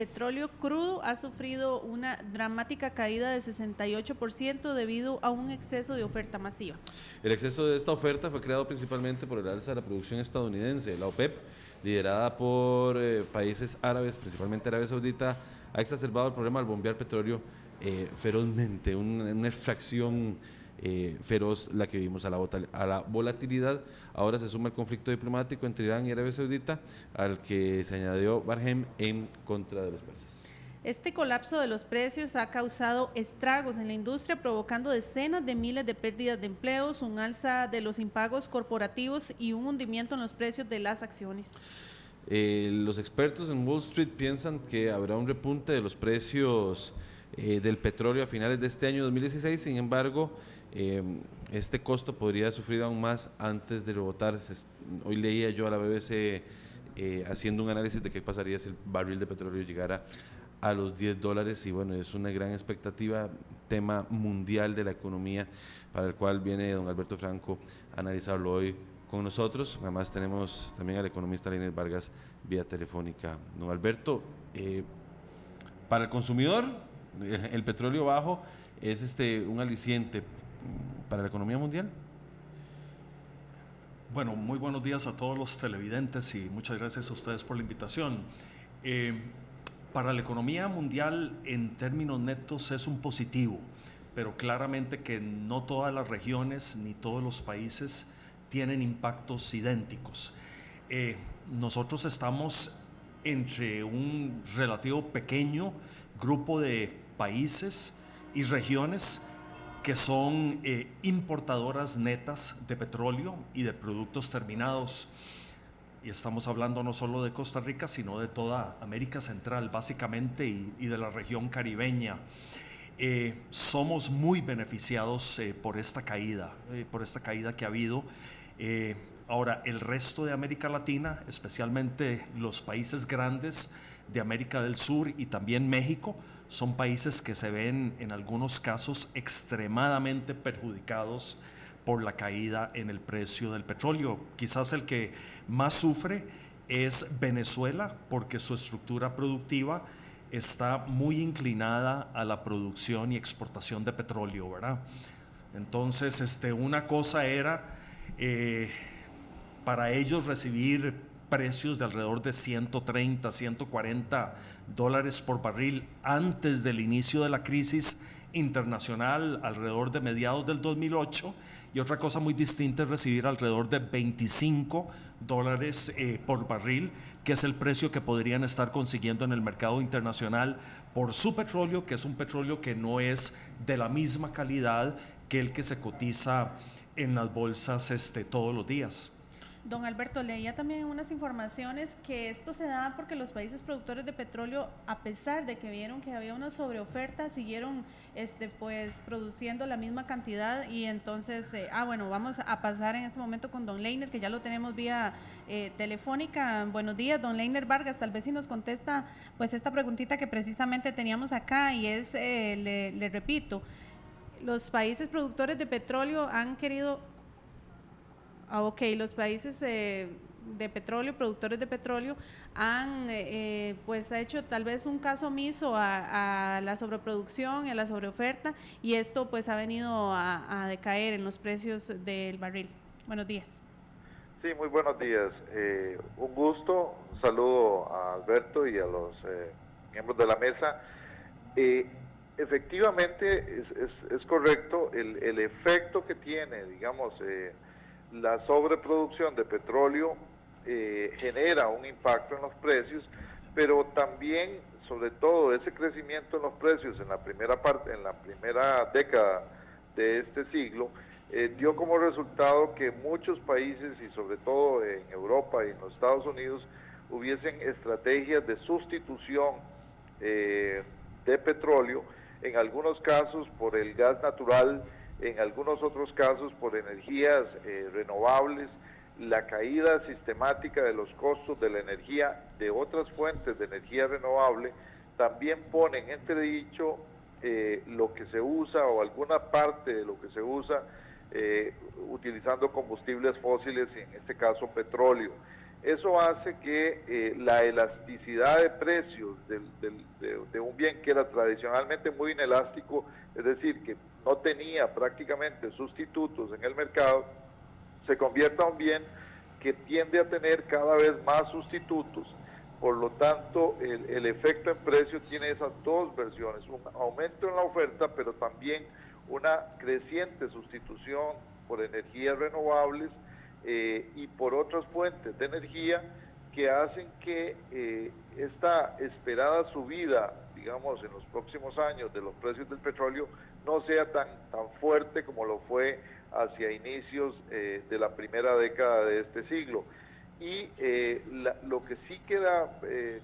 petróleo crudo ha sufrido una dramática caída de 68% debido a un exceso de oferta masiva. El exceso de esta oferta fue creado principalmente por el alza de la producción estadounidense. La OPEP, liderada por países árabes, principalmente Arabia Saudita, ha exacerbado el problema al bombear petróleo ferozmente, una extracción feroz la que vimos. A la volatilidad ahora se suma el conflicto diplomático entre Irán y Arabia Saudita, al que se añadió Bahrein en contra de los persas. Este colapso de los precios ha causado estragos en la industria, provocando decenas de miles de pérdidas de empleos, un alza de los impagos corporativos y un hundimiento en los precios de las acciones. Los expertos en Wall Street piensan que habrá un repunte de los precios del petróleo a finales de este año 2016, sin embargo, este costo podría sufrir aún más antes de rebotar. Hoy leía yo a la BBC haciendo un análisis de qué pasaría si el barril de petróleo llegara a los $10, y bueno, es una gran expectativa, tema mundial de la economía, para el cual viene don Alberto Franco a analizarlo hoy con nosotros. Además tenemos también al economista Leiner Vargas vía telefónica. Don Alberto, para el consumidor, el petróleo bajo es un aliciente para la economía mundial. Bueno, muy buenos días a todos los televidentes y muchas gracias a ustedes por la invitación. Para la economía mundial, en términos netos, es un positivo, pero claramente que no todas las regiones ni todos los países tienen impactos idénticos. Nosotros estamos entre un relativo pequeño grupo de países y regiones que son importadoras netas de petróleo y de productos terminados. Y estamos hablando no solo de Costa Rica, sino de toda América Central, básicamente, y de la región caribeña. Somos muy beneficiados por esta caída que ha habido. Ahora, el resto de América Latina, especialmente los países grandes de América del Sur y también México, son países que se ven en algunos casos extremadamente perjudicados por la caída en el precio del petróleo. Quizás el que más sufre es Venezuela, porque su estructura productiva está muy inclinada a la producción y exportación de petróleo, ¿verdad? Entonces, una cosa era para ellos recibir precios de alrededor de 130, 140 dólares por barril antes del inicio de la crisis internacional, alrededor de mediados del 2008, y otra cosa muy distinta es recibir alrededor de 25 dólares por barril, que es el precio que podrían estar consiguiendo en el mercado internacional por su petróleo, que es un petróleo que no es de la misma calidad que el que se cotiza en las bolsas todos los días. Don Alberto, leía también unas informaciones que esto se da porque los países productores de petróleo, a pesar de que vieron que había una sobreoferta, siguieron pues produciendo la misma cantidad. Y entonces, bueno, vamos a pasar en este momento con don Leiner, que ya lo tenemos vía telefónica. Buenos días, don Leiner Vargas, tal vez si nos contesta pues esta preguntita que precisamente teníamos acá, y es, le repito, los países productores de petróleo han querido... los países de petróleo, productores de petróleo, han pues hecho tal vez un caso omiso a la sobreproducción y a la sobreoferta, y esto pues ha venido a decaer en los precios del barril. Buenos días. Sí, muy buenos días. Un gusto, un saludo a Alberto y a los miembros de la mesa. Efectivamente, es correcto el efecto que tiene, digamos, la sobreproducción de petróleo genera un impacto en los precios, pero también, sobre todo, ese crecimiento en los precios en la primera década de este siglo dio como resultado que muchos países, y sobre todo en Europa y en los Estados Unidos, hubiesen estrategias de sustitución de petróleo, en algunos casos por el gas natural, en algunos otros casos por energías renovables. La caída sistemática de los costos de la energía de otras fuentes de energía renovable también pone en entredicho lo que se usa, o alguna parte de lo que se usa utilizando combustibles fósiles, en este caso petróleo. Eso hace que la elasticidad de precios de un bien que era tradicionalmente muy inelástico, es decir, que no tenía prácticamente sustitutos en el mercado, se convierta en un bien que tiende a tener cada vez más sustitutos. Por lo tanto, el efecto en precio tiene esas dos versiones, un aumento en la oferta, pero también una creciente sustitución por energías renovables y por otras fuentes de energía que hacen que esta esperada subida, digamos, en los próximos años de los precios del petróleo no sea tan fuerte como lo fue hacia inicios de la primera década de este siglo. Y lo que sí queda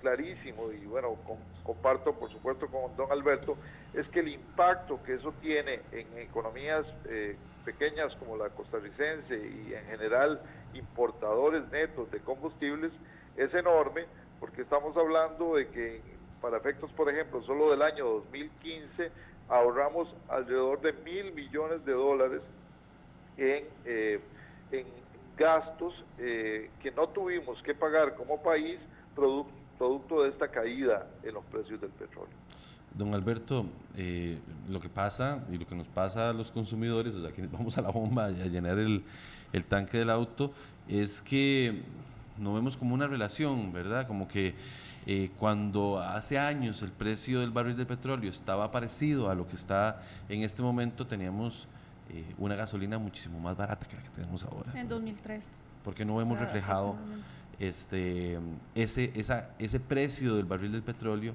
clarísimo, y bueno, comparto por supuesto con don Alberto, es que el impacto que eso tiene en economías pequeñas como la costarricense y en general importadores netos de combustibles es enorme, porque estamos hablando de que para efectos, por ejemplo, solo del año 2015 ahorramos alrededor de $1.000 millones en gastos que no tuvimos que pagar como país producto de esta caída en los precios del petróleo. Don Alberto, lo que pasa y lo que nos pasa a los consumidores, o sea, quienes vamos a la bomba a llenar el tanque del auto, es que no vemos como una relación, ¿verdad? Como que cuando hace años el precio del barril de petróleo estaba parecido a lo que está en este momento, teníamos una gasolina muchísimo más barata que la que tenemos ahora. En 2003. Porque no vemos reflejado ese precio del barril del petróleo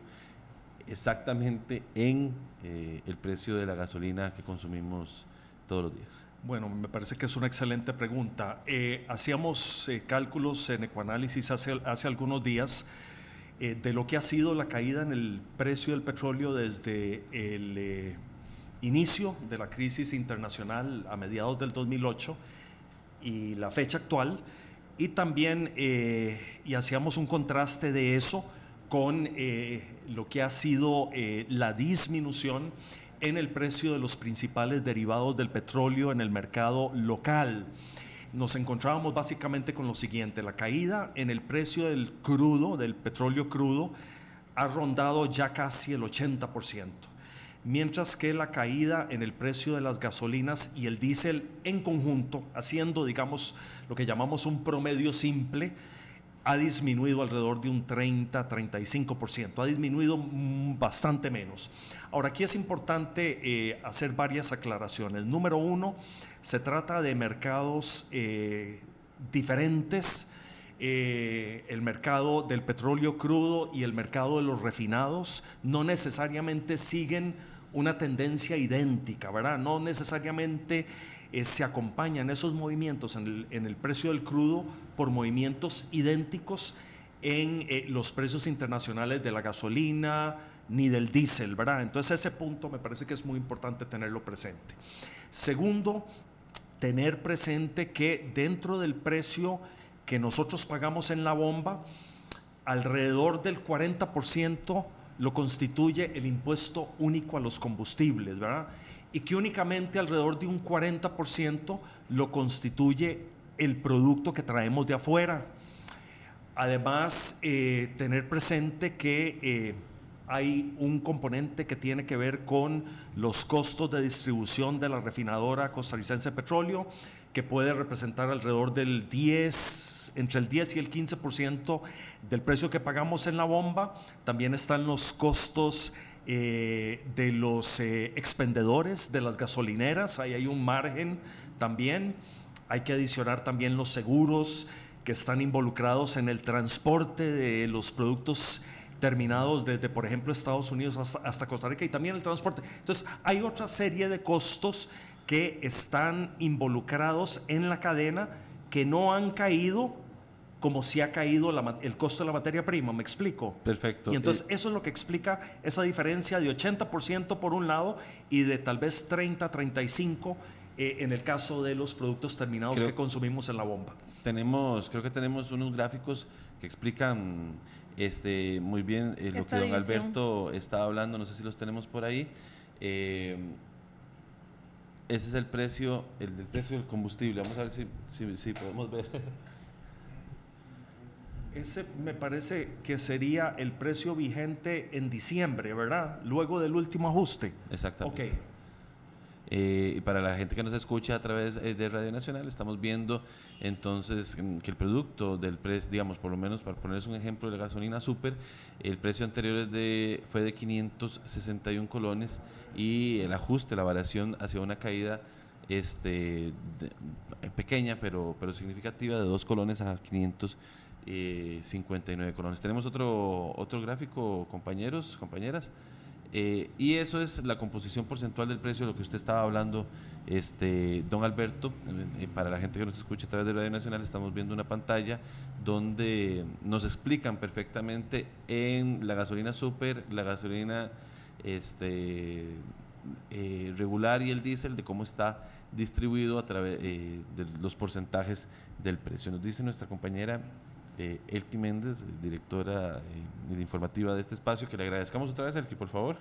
exactamente en el precio de la gasolina que consumimos todos los días. Bueno, me parece que es una excelente pregunta. Hacíamos cálculos en Ecoanálisis hace algunos días de lo que ha sido la caída en el precio del petróleo desde el inicio de la crisis internacional a mediados del 2008 y la fecha actual, y también y hacíamos un contraste de eso con lo que ha sido la disminución en el precio de los principales derivados del petróleo en el mercado local. Nos encontrábamos básicamente con lo siguiente: la caída en el precio del crudo, del petróleo crudo, ha rondado ya casi el 80%, mientras que la caída en el precio de las gasolinas y el diésel en conjunto, haciendo, digamos, lo que llamamos un promedio simple, ha disminuido alrededor de un 30-35%, ha disminuido bastante menos. Ahora, aquí es importante hacer varias aclaraciones. Número uno, se trata de mercados diferentes. El mercado del petróleo crudo y el mercado de los refinados no necesariamente siguen una tendencia idéntica, ¿verdad? No necesariamente se acompañan esos movimientos en el precio del crudo por movimientos idénticos en los precios internacionales de la gasolina ni del diésel, ¿verdad? Entonces ese punto me parece que es muy importante tenerlo presente. Segundo, tener presente que dentro del precio que nosotros pagamos en la bomba, alrededor del 40% lo constituye el impuesto único a los combustibles, ¿verdad? Y que únicamente alrededor de un 40% lo constituye el producto que traemos de afuera. Además, tener presente que hay un componente que tiene que ver con los costos de distribución de la refinadora costarricense de petróleo, que puede representar alrededor del entre el 10 y el 15% del precio que pagamos en la bomba. También están los costos de los expendedores de las gasolineras, ahí hay un margen también. Hay que adicionar también los seguros que están involucrados en el transporte de los productos terminados desde, por ejemplo, Estados Unidos hasta Costa Rica, y también el transporte. Entonces, hay otra serie de costos que están involucrados en la cadena que no han caído como si ha caído el costo de la materia prima, ¿me explico? Perfecto. Y entonces eso es lo que explica esa diferencia de 80% por un lado y de tal vez 30-35% en el caso de los productos terminados que consumimos en la bomba. Creo que tenemos unos gráficos que explican muy bien lo que don Alberto estaba hablando, no sé si los tenemos por ahí. Ese es el precio, del combustible. Vamos a ver si podemos ver. Ese me parece que sería el precio vigente en diciembre, ¿verdad? Luego del último ajuste. Exactamente. Ok. Y para la gente que nos escucha a través de Radio Nacional, estamos viendo entonces que el producto del precio, digamos, por lo menos para ponerles un ejemplo de la gasolina super, el precio anterior fue de 561 colones y el ajuste, la variación hacia una caída pequeña pero significativa de 2 colones a 559 colones. Tenemos otro gráfico, compañeros, compañeras. Y eso es la composición porcentual del precio de lo que usted estaba hablando, don Alberto. Para la gente que nos escucha a través de Radio Nacional, estamos viendo una pantalla donde nos explican perfectamente en la gasolina super, la gasolina regular y el diésel, de cómo está distribuido a través de los porcentajes del precio. Nos dice nuestra compañera Elki Méndez, directora informativa de este espacio, que le agradezcamos otra vez, Elki, por favor,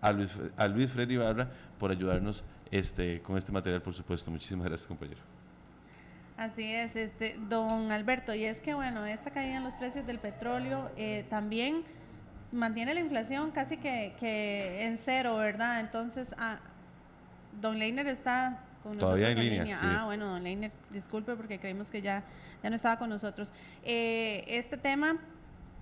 a Luis Fred Ibarra por ayudarnos con este material, por supuesto. Muchísimas gracias, compañero. Así es, don Alberto, y es que bueno, esta caída en los precios del petróleo también mantiene la inflación casi que en cero, ¿verdad? Entonces, don Leiner está con todavía nosotros en línea. Sí. Bueno, don Leiner, disculpe porque creímos que ya no estaba con nosotros. Este tema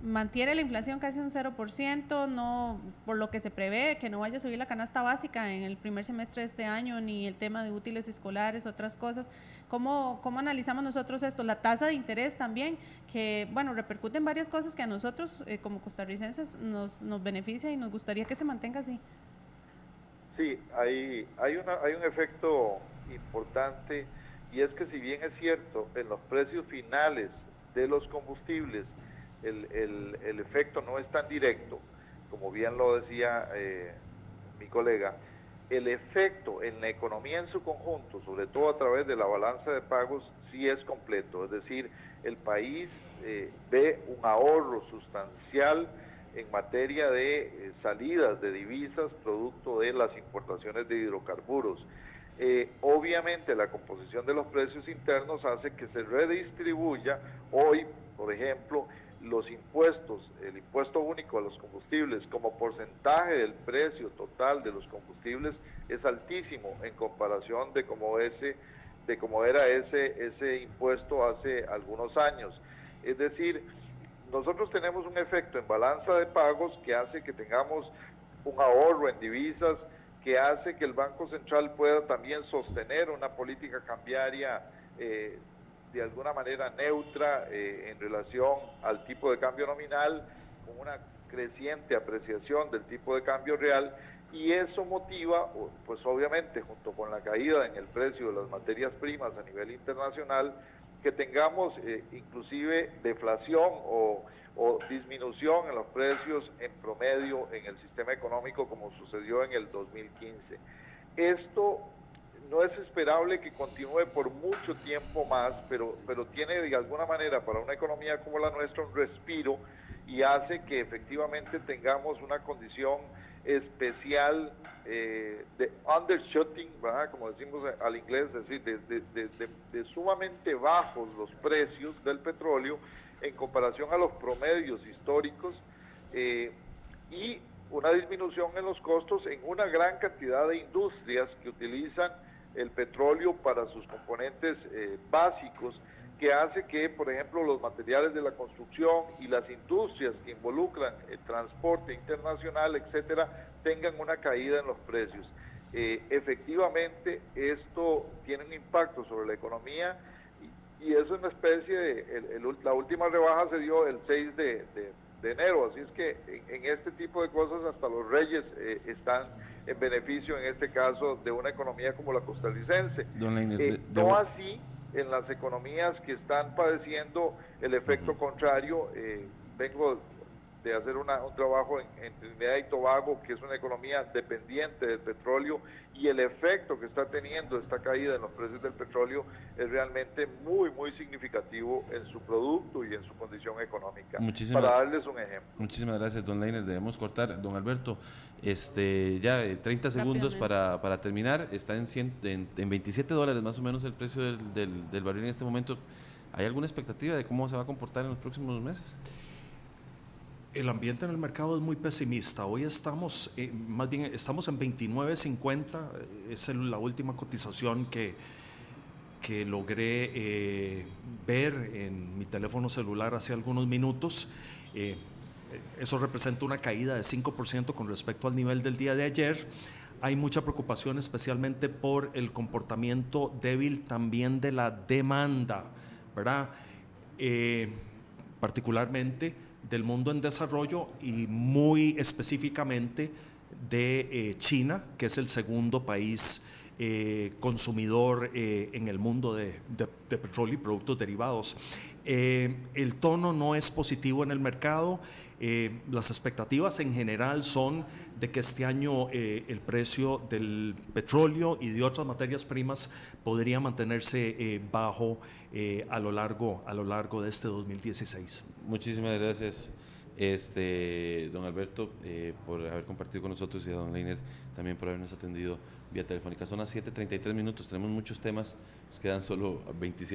mantiene la inflación casi un 0%, no, por lo que se prevé que no vaya a subir la canasta básica en el primer semestre de este año, ni el tema de útiles escolares, otras cosas. ¿Cómo analizamos nosotros esto? La tasa de interés también, que bueno, repercute en varias cosas que a nosotros como costarricenses nos beneficia y nos gustaría que se mantenga así. Sí, hay un efecto importante, y es que si bien es cierto, en los precios finales de los combustibles el efecto no es tan directo, como bien lo decía mi colega, el efecto en la economía en su conjunto, sobre todo a través de la balanza de pagos, sí es completo. Es decir, el país ve un ahorro sustancial en materia de salidas de divisas producto de las importaciones de hidrocarburos. Obviamente la composición de los precios internos hace que se redistribuya hoy, por ejemplo, los impuestos, el impuesto único a los combustibles como porcentaje del precio total de los combustibles es altísimo en comparación de cómo era ese impuesto hace algunos años. Es decir, nosotros tenemos un efecto en balanza de pagos que hace que tengamos un ahorro en divisas, que hace que el Banco Central pueda también sostener una política cambiaria de alguna manera neutra en relación al tipo de cambio nominal, con una creciente apreciación del tipo de cambio real, y eso motiva, pues obviamente junto con la caída en el precio de las materias primas a nivel internacional, que tengamos inclusive deflación o disminución en los precios en promedio en el sistema económico, como sucedió en el 2015. Esto no es esperable que continúe por mucho tiempo más, pero tiene de alguna manera para una economía como la nuestra un respiro, y hace que efectivamente tengamos una condición especial de undershooting, ¿verdad? Como decimos al inglés, es decir, de sumamente bajos los precios del petróleo en comparación a los promedios históricos, y una disminución en los costos en una gran cantidad de industrias que utilizan el petróleo para sus componentes básicos, que hace que, por ejemplo, los materiales de la construcción y las industrias que involucran el transporte internacional, etcétera, tengan una caída en los precios. Efectivamente, esto tiene un impacto sobre la economía, y es una especie de, la última rebaja se dio el 6 de enero, así es que en este tipo de cosas hasta los reyes están en beneficio, en este caso, de una economía como la costarricense. No así en las economías que están padeciendo el efecto contrario. Vengo de hacer un trabajo en Trinidad y Tobago, que es una economía dependiente del petróleo, y el efecto que está teniendo esta caída en los precios del petróleo es realmente muy, muy significativo en su producto y en su condición económica. Para darles un ejemplo. Muchísimas gracias, don Leiner. Debemos cortar. Don Alberto, ya 30 segundos para terminar. Está en $27 más o menos el precio del barril en este momento. ¿hay alguna expectativa de cómo se va a comportar en los próximos meses? El ambiente en el mercado es muy pesimista. Hoy estamos, más bien, estamos en 29.50, es la última cotización que logré ver en mi teléfono celular hace algunos minutos. Eso representa una caída de 5% con respecto al nivel del día de ayer. Hay mucha preocupación, especialmente por el comportamiento débil también de la demanda, ¿verdad? Particularmente del mundo en desarrollo y muy específicamente de China, que es el segundo país consumidor en el mundo de petróleo y productos derivados. El tono no es positivo en el mercado. Las expectativas en general son de que este año el precio del petróleo y de otras materias primas podría mantenerse bajo a lo largo de este 2016. Muchísimas gracias, don Alberto, por haber compartido con nosotros, y a don Leiner también por habernos atendido vía telefónica. Son las 7:33 minutos, tenemos muchos temas, nos quedan solo 27.